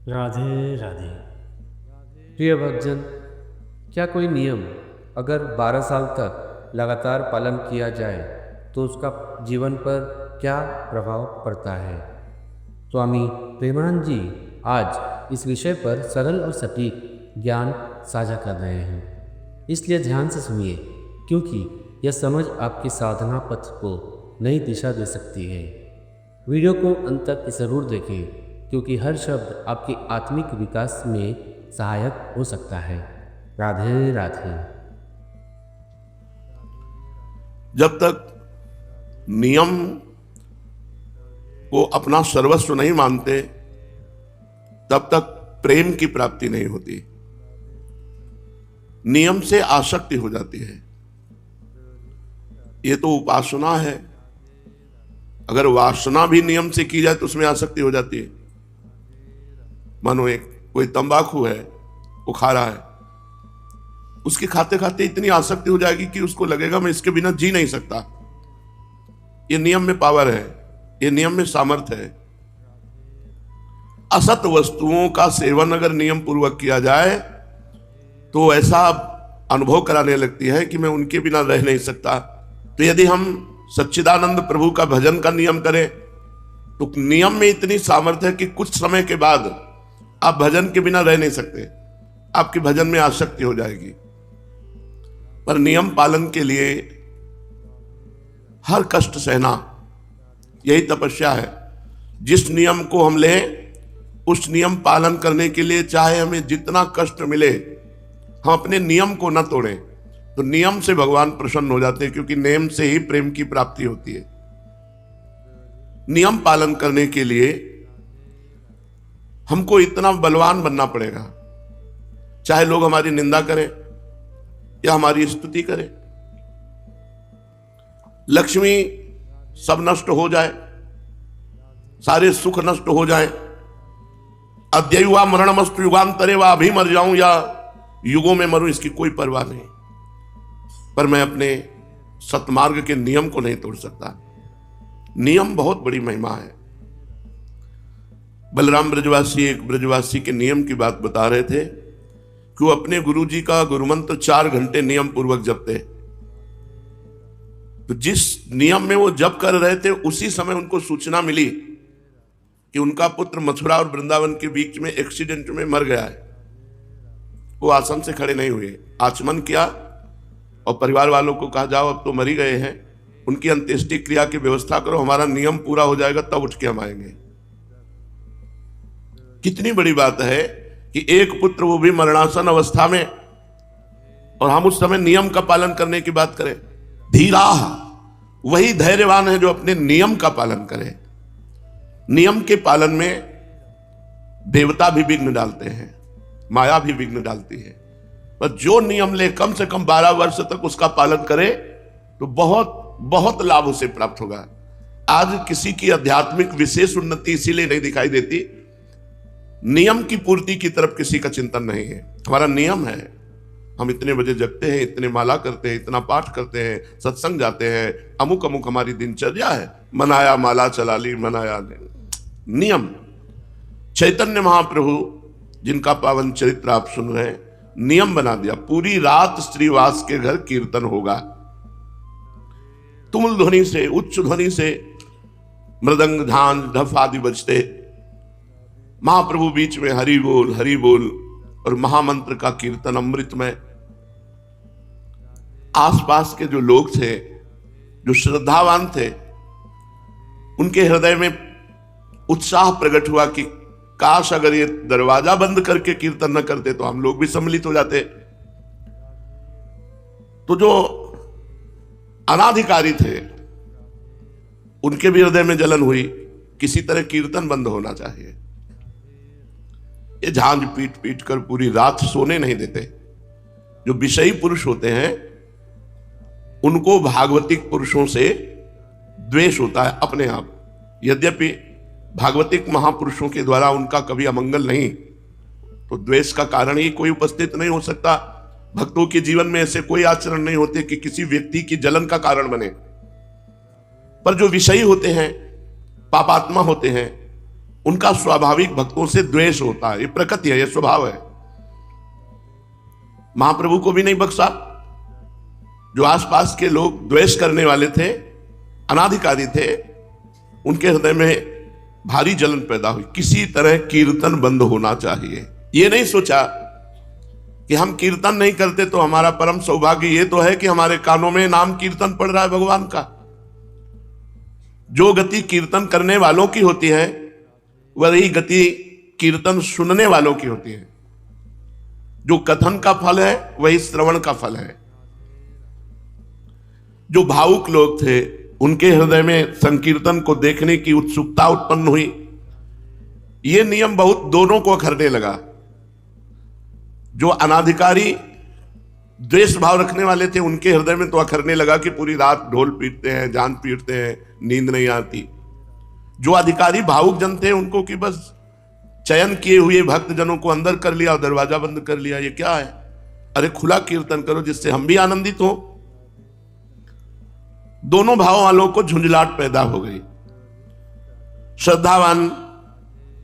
राधे राधे। प्रिय भक्तजन, क्या कोई नियम अगर 12 साल तक लगातार पालन किया जाए तो उसका जीवन पर क्या प्रभाव पड़ता है? स्वामी प्रेमानंद जी आज इस विषय पर सरल और सटीक ज्ञान साझा कर रहे हैं। इसलिए ध्यान से सुनिए, क्योंकि यह समझ आपकी साधना पथ को नई दिशा दे सकती है। वीडियो को अंत तक ज़रूर देखें, क्योंकि हर शब्द आपके आत्मिक विकास में सहायक हो सकता है। राधे राधे। जब तक नियम को अपना सर्वस्व नहीं मानते तब तक प्रेम की प्राप्ति नहीं होती। नियम से आसक्ति हो जाती है। ये तो उपासना है। अगर वासना भी नियम से की जाए तो उसमें आसक्ति हो जाती है। मानो एक कोई तंबाकू है, वो खा रहा है, उसके खाते खाते इतनी आसक्ति हो जाएगी कि उसको लगेगा मैं इसके बिना जी नहीं सकता। ये नियम में पावर है, ये नियम में सामर्थ्य है। असत वस्तुओं का सेवन अगर नियम पूर्वक किया जाए तो ऐसा अनुभव कराने लगती है कि मैं उनके बिना रह नहीं सकता। तो यदि हम सच्चिदानंद प्रभु का भजन का नियम करें तो नियम में इतनी सामर्थ्य है कि कुछ समय के बाद आप भजन के बिना रह नहीं सकते, आपके भजन में आसक्ति हो जाएगी। पर नियम पालन के लिए हर कष्ट सहना, यही तपस्या है। जिस नियम को हम लें उस नियम पालन करने के लिए चाहे हमें जितना कष्ट मिले, हम अपने नियम को न तोड़ें। तो नियम से भगवान प्रसन्न हो जाते हैं, क्योंकि नियम से ही प्रेम की प्राप्ति होती है। नियम पालन करने के लिए हमको इतना बलवान बनना पड़ेगा, चाहे लोग हमारी निंदा करें या हमारी स्तुति करें। लक्ष्मी सब नष्ट हो जाए, सारे सुख नष्ट हो जाए, अद्ययुवा मरणमस्तु युगांतरे वा, अभी मर जाऊं या युगों में मरूं, इसकी कोई परवाह नहीं। पर मैं अपने सतमार्ग के नियम को नहीं तोड़ सकता। नियम बहुत बड़ी महिमा है। बलराम ब्रजवासी एक ब्रजवासी के नियम की बात बता रहे थे कि वो अपने गुरुजी का गुरुमंत्र 4 घंटे नियम पूर्वक जपते। तो जिस नियम में वो जप कर रहे थे उसी समय उनको सूचना मिली कि उनका पुत्र मथुरा और वृंदावन के बीच में एक्सीडेंट में मर गया है। वो आसन से खड़े नहीं हुए, आचमन किया और परिवार वालों को कहा जाओ अब तो मर ही गए हैं, उनकी अंत्येष्टि क्रिया की व्यवस्था करो, हमारा नियम पूरा हो जाएगा तब उठ के हम आएंगे। कितनी बड़ी बात है कि एक पुत्र, वो भी मरणासन अवस्था में, और हम उस समय नियम का पालन करने की बात करें। धीरा वही धैर्यवान है जो अपने नियम का पालन करे। नियम के पालन में देवता भी विघ्न डालते हैं, माया भी विघ्न डालती है, पर जो नियम ले कम से कम 12 वर्ष तक उसका पालन करे तो बहुत बहुत लाभ उसे प्राप्त होगा। आज किसी की आध्यात्मिक विशेष उन्नति इसीलिए नहीं दिखाई देती, नियम की पूर्ति की तरफ किसी का चिंतन नहीं है। हमारा नियम है, हम इतने बजे जगते हैं, इतने माला करते हैं, इतना पाठ करते हैं, सत्संग जाते हैं, अमुक अमुक हमारी दिनचर्या है। मनाया माला चला ली, मनाया नियम। चैतन्य महाप्रभु जिनका पावन चरित्र आप सुन रहे हैं, नियम बना दिया, पूरी रात श्रीवास के घर कीर्तन होगा। तुमुल ध्वनि से, उच्च ध्वनि से मृदंग झांझ ढफ आदि बजते, महाप्रभु बीच में हरि बोल और महामंत्र का कीर्तन अमृत में। आसपास के जो लोग थे, जो श्रद्धावान थे, उनके हृदय में उत्साह प्रकट हुआ कि काश अगर ये दरवाजा बंद करके कीर्तन न करते तो हम लोग भी सम्मिलित हो जाते। तो जो अनाधिकारी थे उनके भी हृदय में जलन हुई, किसी तरह कीर्तन बंद होना चाहिए। ये झांझ पीट पीट कर पूरी रात सोने नहीं देते। जो विषयी पुरुष होते हैं उनको भागवतिक पुरुषों से द्वेष होता है अपने आप। यद्यपि भागवतिक महापुरुषों के द्वारा उनका कभी अमंगल नहीं, तो द्वेष का कारण ही कोई उपस्थित नहीं हो सकता। भक्तों के जीवन में ऐसे कोई आचरण नहीं होते कि किसी व्यक्ति की जलन का कारण बने। पर जो विषयी होते हैं, पापात्मा होते हैं, उनका स्वाभाविक भक्तों से द्वेष होता है, ये प्रकृति है, ये स्वभाव है। महाप्रभु को भी नहीं बख्शा। जो आसपास के लोग द्वेष करने वाले थे, अनाधिकारी थे, उनके हृदय में भारी जलन पैदा हुई। किसी तरह कीर्तन बंद होना चाहिए। ये नहीं सोचा कि हम कीर्तन नहीं करते तो हमारा परम सौभाग्य ये तो है कि हमारे कानों में नाम कीर्तन पड़ रहा है भगवान का। जो गति कीर्तन करने वालों की होती है वही गति कीर्तन सुनने वालों की होती है। जो कथन का फल है वही श्रवण का फल है। जो भावुक लोग थे उनके हृदय में संकीर्तन को देखने की उत्सुकता उत्पन्न हुई। यह नियम बहुत दोनों को अखरने लगा। जो अनाधिकारी द्वेष भाव रखने वाले थे उनके हृदय में तो अखरने लगा कि पूरी रात ढोल पीटते हैं, जान पीटते हैं, नींद नहीं आती। जो अधिकारी भावुक जन थे उनको कि बस चयन किए हुए भक्त जनों को अंदर कर लिया और दरवाजा बंद कर लिया। ये क्या है? अरे खुला कीर्तन करो जिससे हम भी आनंदित हो। दोनों भाव वालों को झुंझलाहट पैदा हो गई। श्रद्धावान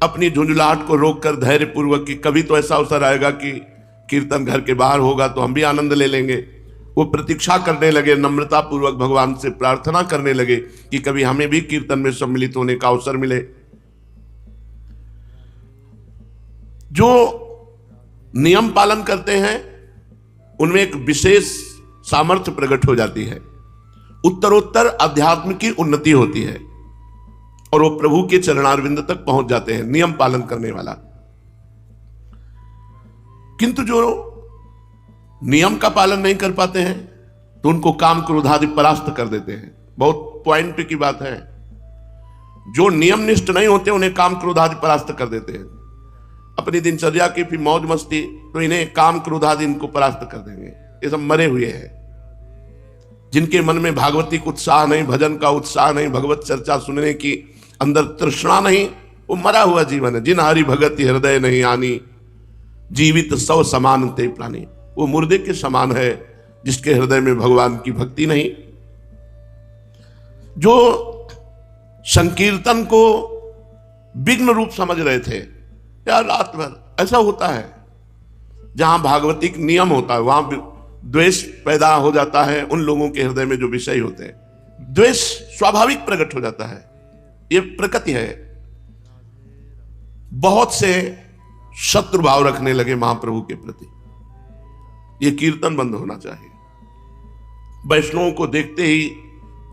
अपनी झुंझलाहट को रोककर धैर्य पूर्वक कि कभी तो ऐसा अवसर आएगा कि कीर्तन घर के बाहर होगा तो हम भी आनंद ले लेंगे, वो प्रतीक्षा करने लगे। नम्रता पूर्वक भगवान से प्रार्थना करने लगे कि कभी हमें भी कीर्तन में सम्मिलित होने का अवसर मिले। जो नियम पालन करते हैं उनमें एक विशेष सामर्थ्य प्रकट हो जाती है। उत्तरोत्तर अध्यात्म की उन्नति होती है और वो प्रभु के चरणारविंद तक पहुंच जाते हैं, नियम पालन करने वाला। किंतु जो नियम का पालन नहीं कर पाते हैं तो उनको काम क्रोध आदि परास्त कर देते हैं। बहुत पॉइंट की बात है। जो नियम निष्ठ नहीं होते उन्हें काम क्रोध आदि परास्त कर देते हैं। अपनी दिनचर्या की फिर मौज मस्ती, तो इन्हें काम क्रोध आदि इनको परास्त कर देंगे। ये सब मरे हुए हैं। जिनके मन में भागवतिक उत्साह नहीं, भजन का उत्साह नहीं, भगवत चर्चा सुनने की अंदर तृष्णा नहीं, वो मरा हुआ जीवन है। जिन हरि भगति हृदय नहीं आनी, जीवित सौ समान ते प्राणी। वो मुर्दे के समान है जिसके हृदय में भगवान की भक्ति नहीं। जो संकीर्तन को विघ्न रूप समझ रहे थे, यार रात भर ऐसा होता है जहां भागवतिक नियम होता है वहां द्वेष पैदा हो जाता है। उन लोगों के हृदय में जो विषय होते हैं, द्वेष स्वाभाविक प्रकट हो जाता है। ये प्रकृति है। बहुत से शत्रु भाव रखने लगे महाप्रभु के प्रति। ये कीर्तन बंद होना चाहिए। वैष्णवों को देखते ही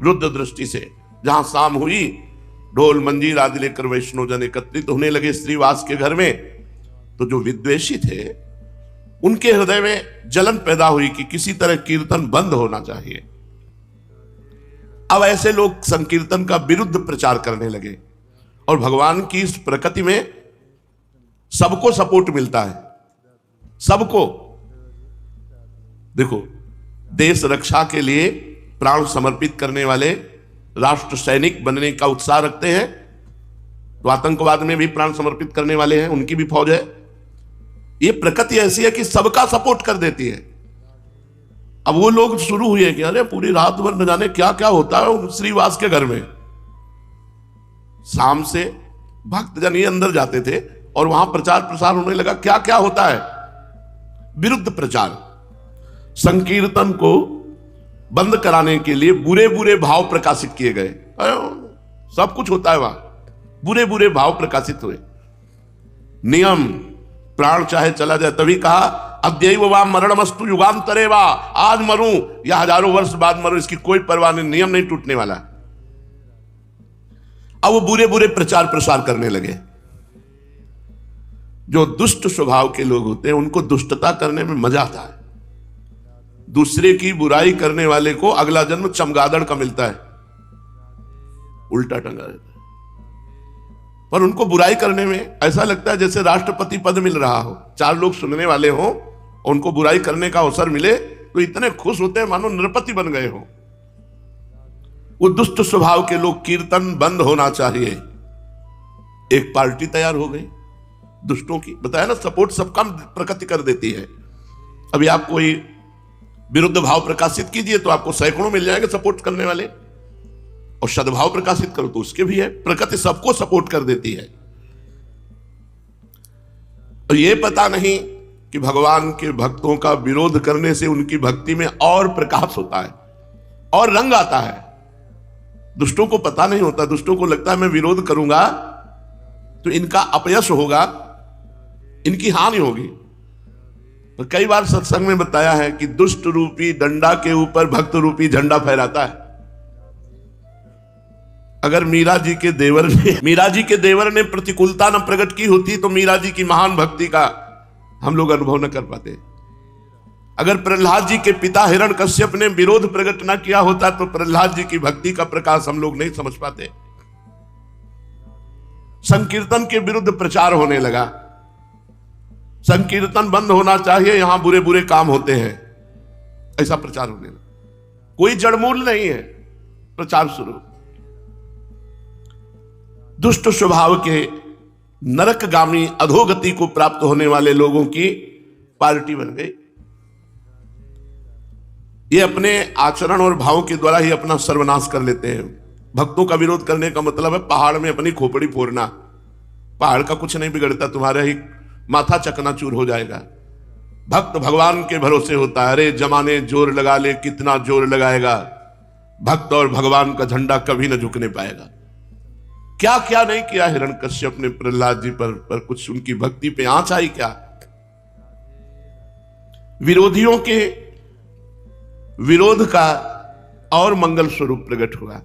रुद्र दृष्टि से जहां शाम हुई, ढोल मंजीर आदि लेकर वैष्णव जन एकत्रित होने लगे श्रीवास के घर में, तो जो विद्वेषी थे उनके हृदय में जलन पैदा हुई कि किसी तरह कीर्तन बंद होना चाहिए। अब ऐसे लोग संकीर्तन का विरुद्ध प्रचार करने लगे और भगवान की इस प्रकृति में सबको सपोर्ट मिलता है। सबको देखो, देश रक्षा के लिए प्राण समर्पित करने वाले राष्ट्र सैनिक बनने का उत्साह रखते हैं, तो आतंकवाद में भी प्राण समर्पित करने वाले हैं, उनकी भी फौज है। ये प्रकृति ऐसी है कि सबका सपोर्ट कर देती है। अब वो लोग शुरू हुए कि अरे पूरी रात भर न जाने क्या क्या होता है श्रीवास के घर में। शाम से भक्तजन ही अंदर जाते थे और वहां प्रचार प्रसार होने लगा। क्या क्या होता है? विरुद्ध प्रचार। संकीर्तन को बंद कराने के लिए बुरे बुरे भाव प्रकाशित किए गए। सब कुछ होता है वहां, बुरे बुरे भाव प्रकाशित हुए। नियम, प्राण चाहे चला जाए, तभी कहा अद्यैव वा मरणमस्तु युगांतरे वा, आज मरूं या हजारों वर्ष बाद मरूं, इसकी कोई परवाह नहीं, नियम नहीं टूटने वाला। अब वो बुरे बुरे प्रचार प्रसार करने लगे। जो दुष्ट स्वभाव के लोग होते हैं उनको दुष्टता करने में मजा आता है। दूसरे की बुराई करने वाले को अगला जन्म चमगादड़ का मिलता है, उल्टा टंगा रहता है। पर उनको बुराई करने में ऐसा लगता है जैसे राष्ट्रपति पद मिल रहा हो, चार लोग सुनने वाले हो, उनको बुराई करने का अवसर मिले तो इतने खुश होते हैं मानो नृपति बन गए हो। वो दुष्ट स्वभाव के लोग, कीर्तन बंद होना चाहिए। एक पार्टी तैयार हो गई दुष्टों की। बताया ना, सपोर्ट सबका प्रकृति कर देती है। अभी आप कोई विरुद्ध भाव प्रकाशित कीजिए तो आपको सैकड़ों मिल जाएंगे सपोर्ट करने वाले, और सद्भाव प्रकाशित करो तो उसके भी है। प्रकृति सबको सपोर्ट कर देती है। ये पता नहीं कि भगवान के भक्तों का विरोध करने से उनकी भक्ति में और प्रकाश होता है और रंग आता है। दुष्टों को पता नहीं होता, दुष्टों को लगता है मैं विरोध करूंगा तो इनका अपयश होगा, इनकी हानि होगी। तो कई बार सत्संग में बताया है कि दुष्ट रूपी डंडा के ऊपर भक्त रूपी झंडा फहराता है। अगर मीरा जी के देवर ने प्रतिकूलता न प्रकट की होती तो मीरा जी की महान भक्ति का हम लोग अनुभव न कर पाते। अगर प्रहलाद जी के पिता हिरण्यकश्यप ने विरोध प्रकट न किया होता तो प्रहलाद जी की भक्ति का प्रकाश हम लोग नहीं समझ पाते। संकीर्तन के विरुद्ध प्रचार होने लगा, संकीर्तन बंद होना चाहिए, यहां बुरे बुरे काम होते हैं, ऐसा प्रचार होने लगा। कोई जड़मूल नहीं है, प्रचार शुरू। दुष्ट स्वभाव के नरकगामी अधोगति को प्राप्त होने वाले लोगों की पार्टी बन गई। ये अपने आचरण और भावों के द्वारा ही अपना सर्वनाश कर लेते हैं। भक्तों का विरोध करने का मतलब है पहाड़ में अपनी खोपड़ी फोड़ना। पहाड़ का कुछ नहीं बिगड़ता, तुम्हारा ही माथा चकनाचूर हो जाएगा। भक्त भगवान के भरोसे होता है। अरे जमाने जोर लगा ले, कितना जोर लगाएगा, भक्त और भगवान का झंडा कभी न झुकने पाएगा। क्या क्या नहीं किया हिरण्यकश्यप ने प्रहलाद जी पर कुछ उनकी भक्ति पे आंच आई क्या? विरोधियों के विरोध का और मंगल स्वरूप प्रकट हुआ।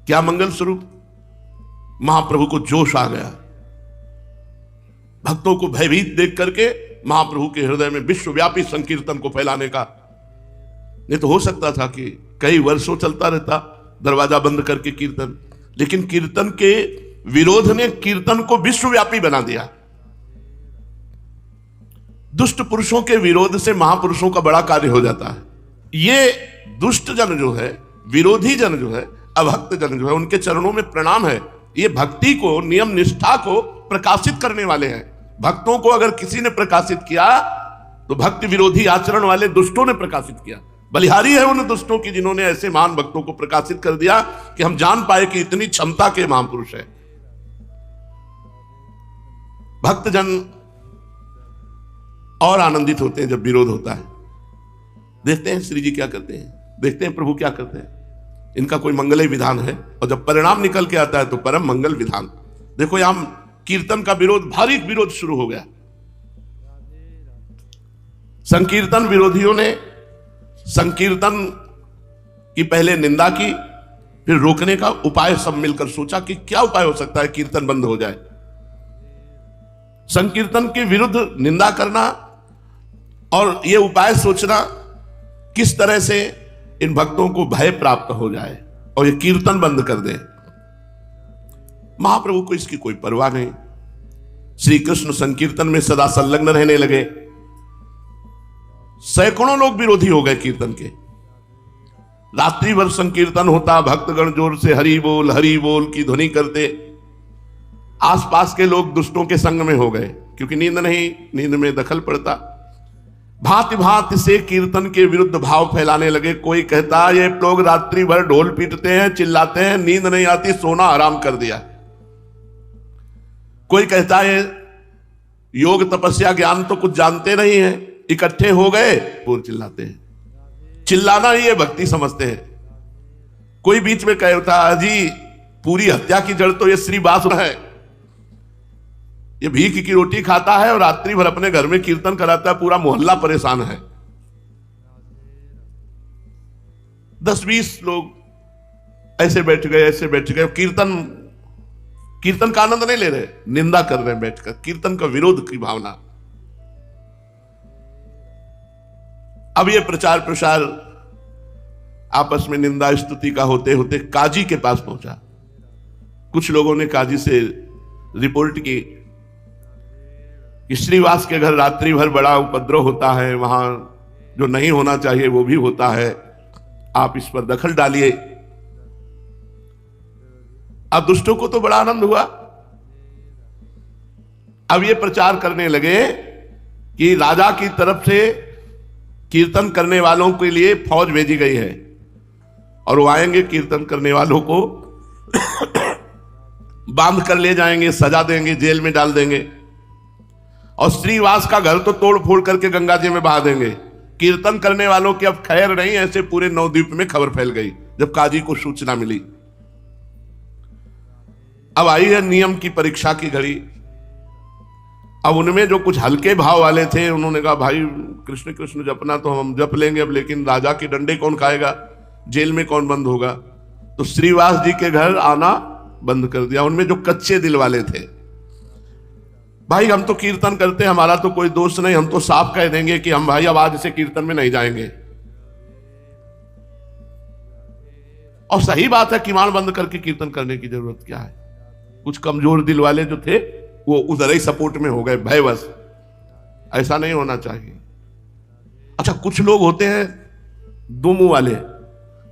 क्या मंगल स्वरूप? महाप्रभु को जोश आ गया। भक्तों को भयभीत देख करके महाप्रभु के हृदय में विश्वव्यापी संकीर्तन को फैलाने का। नहीं तो हो सकता था कि कई वर्षों चलता रहता दरवाजा बंद करके कीर्तन, लेकिन कीर्तन के विरोध ने कीर्तन को विश्वव्यापी बना दिया। दुष्ट पुरुषों के विरोध से महापुरुषों का बड़ा कार्य हो जाता है। ये दुष्ट जन जो है, विरोधी जन जो है, अभक्त जन जो है, उनके चरणों में प्रणाम है। ये भक्ति को, नियम निष्ठा को प्रकाशित करने वाले हैं। भक्तों को अगर किसी ने प्रकाशित किया तो भक्ति विरोधी आचरण वाले दुष्टों ने प्रकाशित किया। बलिहारी है उन दुष्टों की जिन्होंने ऐसे महान भक्तों को प्रकाशित कर दिया कि हम जान पाए कि इतनी क्षमता के महापुरुष है। भक्तजन और आनंदित होते हैं जब विरोध होता है। देखते हैं श्री जी क्या करते हैं, देखते हैं प्रभु क्या करते हैं। इनका कोई मंगल विधान है और जब परिणाम निकल के आता है तो परम मंगल विधान। देखो यहां कीर्तन का विरोध, भारी विरोध शुरू हो गया। संकीर्तन विरोधियों ने संकीर्तन की पहले निंदा की, फिर रोकने का उपाय सब मिलकर सोचा कि क्या उपाय हो सकता है कीर्तन बंद हो जाए। संकीर्तन के विरुद्ध निंदा करना और यह उपाय सोचना किस तरह से इन भक्तों को भय प्राप्त हो जाए और ये कीर्तन बंद कर दे। महाप्रभु को इसकी कोई परवाह नहीं। श्री कृष्ण संकीर्तन में सदा संलग्न रहने लगे। सैकड़ों लोग विरोधी हो गए कीर्तन के। रात्रि भर संकीर्तन होता, भक्तगण जोर से हरि बोल की ध्वनि करते। आसपास के लोग दुष्टों के संग में हो गए, क्योंकि नींद नहीं, नींद में दखल पड़ता। भांति भांति से कीर्तन के विरुद्ध भाव फैलाने लगे। कोई कहता ये लोग रात्रि भर ढोल पीटते हैं, चिल्लाते हैं, नींद नहीं आती, सोना हराम कर दिया। कोई कहता है योग तपस्या ज्ञान तो कुछ जानते नहीं है, इकट्ठे हो गए पूर्ण चिल्लाते हैं। चिल्लाना ही ये भक्ति समझते हैं। कोई बीच में कहता जी पूरी हत्या की जड़ तो ये श्री बासुर है, ये भीख की रोटी खाता है और रात्रि भर अपने घर में कीर्तन कराता है, पूरा मोहल्ला परेशान है। 10-20 लोग ऐसे बैठ गए, कीर्तन का आनंद नहीं ले रहे, निंदा कर रहे हैं बैठकर, कीर्तन का विरोध की भावना। अब ये प्रचार प्रसार आपस में निंदा स्तुति का होते होते काजी के पास पहुंचा। कुछ लोगों ने काजी से रिपोर्ट की कि श्रीवास के घर रात्रि भर बड़ा उपद्रव होता है, वहां जो नहीं होना चाहिए वो भी होता है, आप इस पर दखल डालिए। अब दुष्टों को तो बड़ा आनंद हुआ। अब ये प्रचार करने लगे कि राजा की तरफ से कीर्तन करने वालों के लिए फौज भेजी गई है और वो आएंगे, कीर्तन करने वालों को बांध कर ले जाएंगे, सजा देंगे, जेल में डाल देंगे। और श्रीवास का घर तो तोड़ फोड़ करके गंगा जी में बहा देंगे। कीर्तन करने वालों की अब खैर नहीं, ऐसे पूरे नवद्वीप में खबर फैल गई जब काजी को सूचना मिली। अब आई है नियम की परीक्षा की घड़ी। अब उनमें जो कुछ हल्के भाव वाले थे उन्होंने कहा भाई कृष्ण कृष्ण जपना तो हम जप लेंगे अब, लेकिन राजा के डंडे कौन खाएगा, जेल में कौन बंद होगा। तो श्रीवास जी के घर आना बंद कर दिया। उनमें जो कच्चे दिल वाले थे, भाई हम तो कीर्तन करते हैं, हमारा तो कोई दोष नहीं, हम तो साफ कह देंगे कि हम भाई अब आज से कीर्तन में नहीं जाएंगे। और सही बात है, किवाड़ बंद करके कीर्तन करने की जरूरत क्या है। कुछ कमजोर दिल वाले जो थे वो उधर ही सपोर्ट में हो गए भयवश। ऐसा नहीं होना चाहिए। अच्छा, कुछ लोग होते हैं दो मुंह वाले,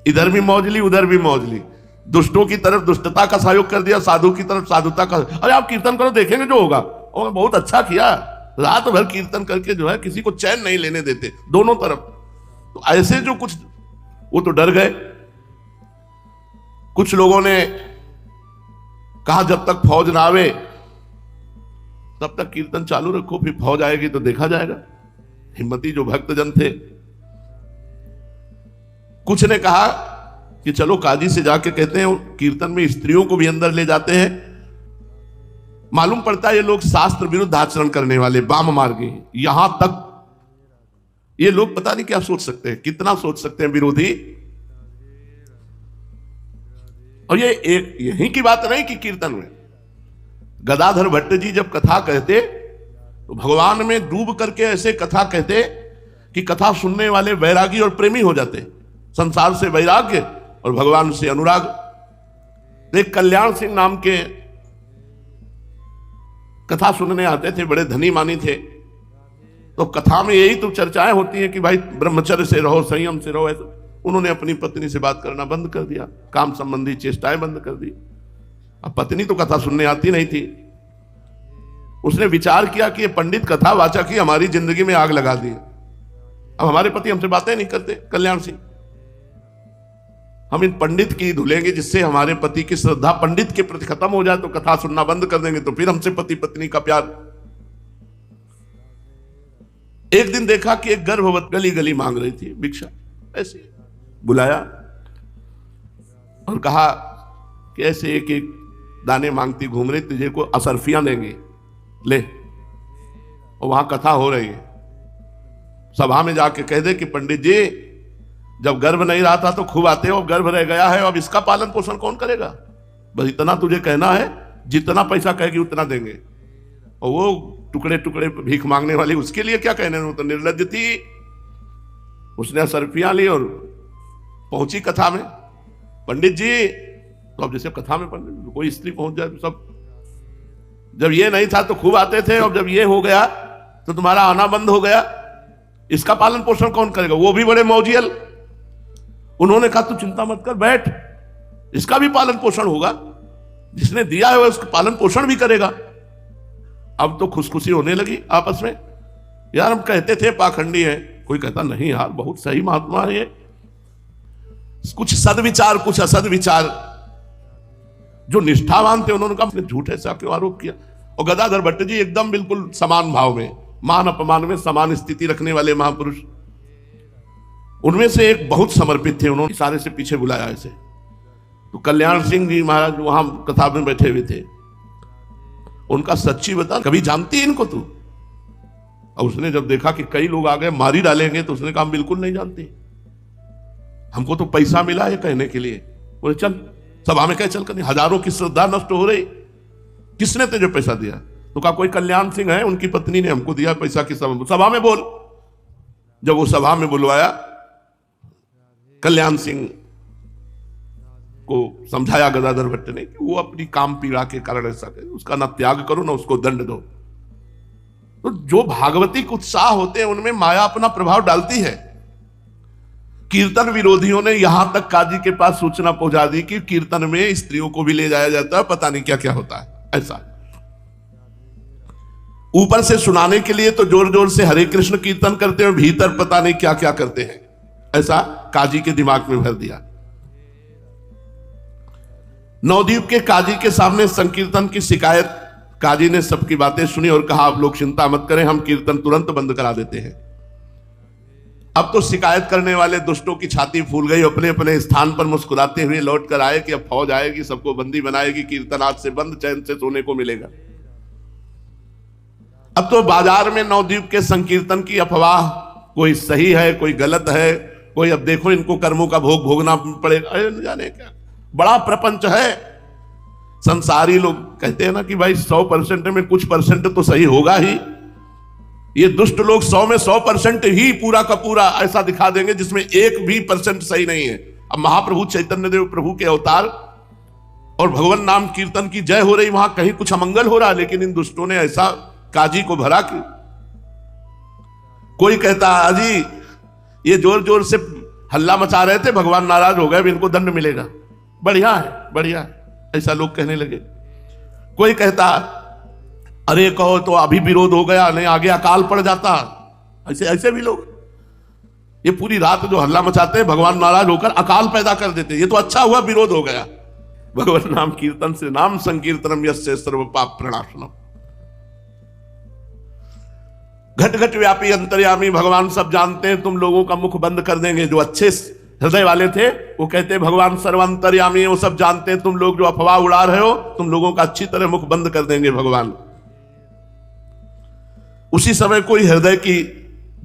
इधर भी मौजली उधर भी मौजली। दुष्टों की तरफ दुष्टता का सहयोग कर दिया, साधु की तरफ साधुता का। अरे आप कीर्तन करो देखेंगे जो होगा। और बहुत अच्छा किया, रात भर कीर्तन करके जो है किसी को चैन नहीं लेने देते दोनों तरफ। तो ऐसे जो कुछ वो तो डर गए। कुछ लोगों ने कहा जब तक फौज ना आवे तब तक कीर्तन चालू रखो, फिर फौज आएगी तो देखा जाएगा। हिम्मती जो भक्तजन थे। कुछ ने कहा कि चलो काजी से जाके कहते हैं कीर्तन में स्त्रियों को भी अंदर ले जाते हैं। मालूम पड़ता है ये लोग शास्त्र विरुद्ध आचरण करने वाले वाम मार्गी। यहां तक ये लोग पता नहीं क्या सोच सकते हैं, कितना सोच सकते हैं विरोधी। और ये एक यही की बात नहीं कि कीर्तन में गदाधर भट्ट जी जब कथा कहते तो भगवान में डूब करके ऐसे कथा कहते कि कथा सुनने वाले वैरागी और प्रेमी हो जाते। संसार से वैराग्य और भगवान से अनुराग। एक कल्याण सिंह नाम के कथा सुनने आते थे, बड़े धनी मानी थे। तो कथा में यही तो चर्चाएं होती हैं कि भाई ब्रह्मचर्य से रहो, संयम से रहो। ऐसा उन्होंने अपनी पत्नी से बात करना बंद कर दिया, काम संबंधी चेष्टाएं बंद कर दी। अब पत्नी तो कथा सुनने आती नहीं थी। उसने विचार किया कि ये पंडित कथा वाचक ही हमारी जिंदगी में आग लगा दी। अब हमारे पति हमसे बातें नहीं करते, कल्याण सिंह, हम इन पंडित की धुलेंगे जिससे हमारे पति की श्रद्धा पंडित के प्रति खत्म हो जाए। तो कथा सुनना बंद कर देंगे तो फिर हमसे पति पत्नी का प्यार। एक दिन देखा कि एक गर्भवती गली गली मांग रही थी भिक्षा। ऐसे बुलाया और कहा कि ऐसे एक एक दाने मांगती घूम रही, तुझे को असरफियां देंगे, ले। और वहां कथा हो रही है। सभा में जाके कह दे कि पंडित जी जब गर्भ नहीं रहा था तो खूब आते हो, गर्भ रह गया है, अब इसका पालन पोषण कौन करेगा। बस इतना तुझे कहना है, जितना पैसा कहेगी उतना देंगे। और वो टुकड़े टुकड़े भीख मांगने वाली, उसके लिए क्या कहने, वो तो निर्लज्ज थी। उसने असरफियां ली और पहुंची कथा में। पंडित जी, तो अब जैसे कथा में पंडित कोई स्त्री पहुंच जाए तो सब, जब ये नहीं था तो खूब आते थे, और जब ये हो गया तो तुम्हारा आना बंद हो गया, इसका पालन पोषण कौन करेगा। वो भी बड़े मौजियल। उन्होंने कहा तू चिंता मत कर, बैठ, इसका भी पालन पोषण होगा, जिसने दिया है उसका पालन पोषण भी करेगा। अब तो खुशखुशी होने लगी आपस में। यार हम कहते थे पाखंडी है, कोई कहता नहीं यार बहुत सही महात्मा है ये। कुछ सदविचार कुछ असद विचार। जो निष्ठावान थे उन्होंने कहा झूठ ऐसा क्यों आरोप किया। और गदाधर भट्ट जी एकदम बिल्कुल समान भाव में, मान अपमान में समान स्थिति रखने वाले महापुरुष। उनमें से एक बहुत समर्पित थे, उन्होंने इशारे से पीछे बुलाया ऐसे। तो कल्याण सिंह जी महाराज वहां कथा में बैठे हुए थे। उनका सच्ची बता, कभी जानती इनको तू। और उसने जब देखा कि कई लोग आ गए मारी डालेंगे तो उसने कहा बिल्कुल नहीं जानती, हमको तो पैसा मिला है कहने के लिए। बोले चल सभा में कह चल कर, हजारों की श्रद्धा नष्ट हो रही। किसने तुझे पैसा दिया। तो कहा कोई कल्याण सिंह है, उनकी पत्नी ने हमको दिया पैसा की सभा में बोल। जब वो सभा में बुलवाया, कल्याण सिंह को समझाया गदाधर भट्ट ने कि वो अपनी काम पीड़ा के कारण ऐसा करे, उसका ना त्याग करो ना उसको दंड दो। तो जो भागवतिक उत्साह होते हैं उनमें माया अपना प्रभाव डालती है। कीर्तन विरोधियों ने यहां तक काजी के पास सूचना पहुंचा दी कि कीर्तन में स्त्रियों को भी ले जाया जाता है, पता नहीं क्या क्या होता है। ऐसा ऊपर से सुनाने के लिए तो जोर जोर से हरे कृष्ण कीर्तन करते हैं, भीतर पता नहीं क्या क्या करते हैं। ऐसा काजी के दिमाग में भर दिया। नवद्वीप के काजी के सामने संकीर्तन की शिकायत काजी ने सबकी बातें सुनी और कहा आप लोग चिंता मत करें, हम कीर्तन तुरंत बंद करा देते हैं। अब तो शिकायत करने वाले दुष्टों की छाती फूल गई, अपने अपने स्थान पर मुस्कुराते हुए लौट कर आए कि अब फौज आएगी, सबको बंदी बनाएगी, कीर्तन आज से बंद, चैन से सोने को मिलेगा। अब तो बाजार में नवद्वीप के संकीर्तन की अफवाह, कोई सही है कोई गलत है, कोई अब देखो इनको कर्मों का भोग भोगना पड़ेगा, अरे न जाने क्या बड़ा प्रपंच है। संसारी लोग कहते हैं ना कि भाई 100% में कुछ परसेंट तो सही होगा ही। ये दुष्ट लोग 100 में 100% ही पूरा का पूरा ऐसा दिखा देंगे जिसमें 1% सही नहीं है। अब महाप्रभु चैतन्य देव प्रभु के अवतार और भगवान नाम कीर्तन की जय हो रही, वहां कहीं कुछ अमंगल हो रहा, लेकिन इन दुष्टों ने ऐसा काजी को भरा कि कोई कहता अजी ये जोर जोर से हल्ला मचा रहे थे, भगवान नाराज हो गए, अब इनको दंड मिलेगा, बढ़िया है बढ़िया है, ऐसा लोग कहने लगे। कोई कहता अरे कहो तो अभी विरोध हो गया, नहीं आगे अकाल पड़ जाता, ऐसे ऐसे भी लोग ये पूरी रात जो हल्ला मचाते हैं, भगवान नाराज होकर अकाल पैदा कर देते, ये तो अच्छा हुआ विरोध हो गया। भगवान नाम कीर्तन से नाम संकीर्तनम यस्य सर्व पाप प्रणाशनम। घट घट व्यापी अंतर्यामी भगवान सब जानते हैं, तुम लोगों का मुख बंद कर देंगे। जो अच्छे हृदय वाले थे वो कहते भगवान सर्वांतर्यामी है, वो सब जानते हैं, तुम लोग जो अफवाह उड़ा रहे हो, तुम लोगों का अच्छी तरह मुख बंद कर देंगे भगवान। उसी समय कोई हृदय की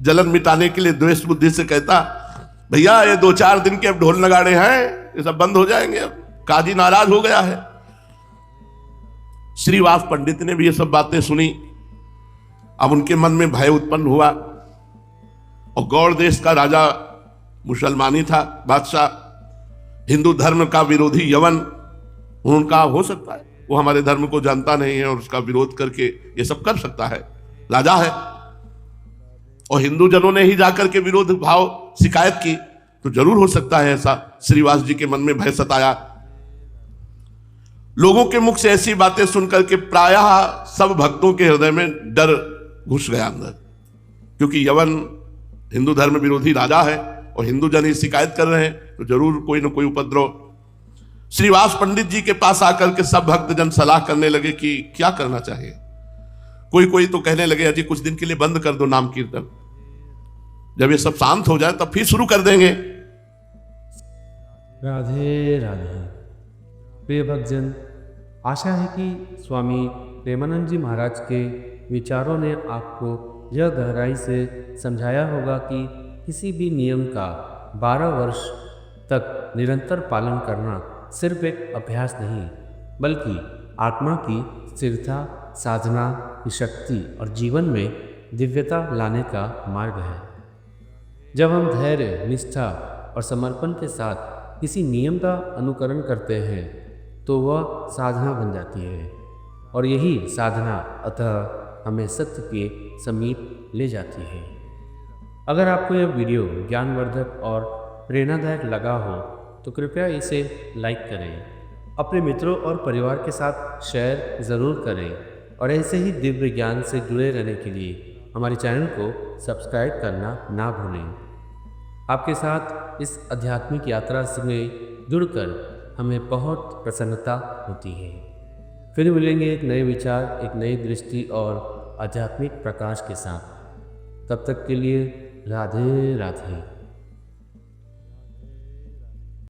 जलन मिटाने के लिए द्वेष बुद्धि से कहता भैया ये 2-4 दिन के अब ढोल नगाड़े हैं, ये सब बंद हो जाएंगे, अब काजी नाराज हो गया है। श्रीवास पंडित ने भी ये सब बातें सुनी। अब उनके मन में भय उत्पन्न हुआ, और गौड़ देश का राजा मुसलमानी था, बादशाह, हिंदू धर्म का विरोधी यवन, उनका हो सकता है वो हमारे धर्म को जानता नहीं है और उसका विरोध करके ये सब कर सकता है, राजा है। और हिंदू जनों ने ही जाकर के विरोध भाव शिकायत की, तो जरूर हो सकता है ऐसा। श्रीवास जी के मन में भय सताया। लोगों के मुख से ऐसी बातें सुनकर के प्रायः सब भक्तों के हृदय में डर घुस गया अंदर, क्योंकि यवन हिंदू धर्म विरोधी राजा है और हिंदू जन ही शिकायत कर रहे हैं, तो जरूर कोई ना कोई उपद्रव। श्रीवास पंडित जी के पास आकर के सब भक्त जन सलाह करने लगे कि क्या करना चाहिए। कोई कोई तो कहने लगे अजी कुछ दिन के लिए बंद कर दो नाम कीर्तन, जब ये सब शांत हो जाए तब फिर शुरू कर देंगे। राधे राधे। प्रिय भक्तजन, आशा है कि स्वामी प्रेमानंद जी महाराज के विचारों ने आपको यह गहराई से समझाया होगा कि किसी भी नियम का 12 वर्ष तक निरंतर पालन करना सिर्फ एक अभ्यास नहीं, बल्कि आत्मा की स्थिरता, साधना की शक्ति और जीवन में दिव्यता लाने का मार्ग है। जब हम धैर्य, निष्ठा और समर्पण के साथ किसी नियम का अनुकरण करते हैं तो वह साधना बन जाती है, और यही साधना अतः हमें सत्य के समीप ले जाती है। अगर आपको यह वीडियो ज्ञानवर्धक और प्रेरणादायक लगा हो तो कृपया इसे लाइक करें, अपने मित्रों और परिवार के साथ शेयर ज़रूर करें, और ऐसे ही दिव्य ज्ञान से जुड़े रहने के लिए हमारे चैनल को सब्सक्राइब करना ना भूलें। आपके साथ इस आध्यात्मिक यात्रा से जुड़कर हमें बहुत प्रसन्नता होती है। फिर मिलेंगे एक नए विचार, एक नई दृष्टि और आध्यात्मिक प्रकाश के साथ। तब तक के लिए राधे राधे।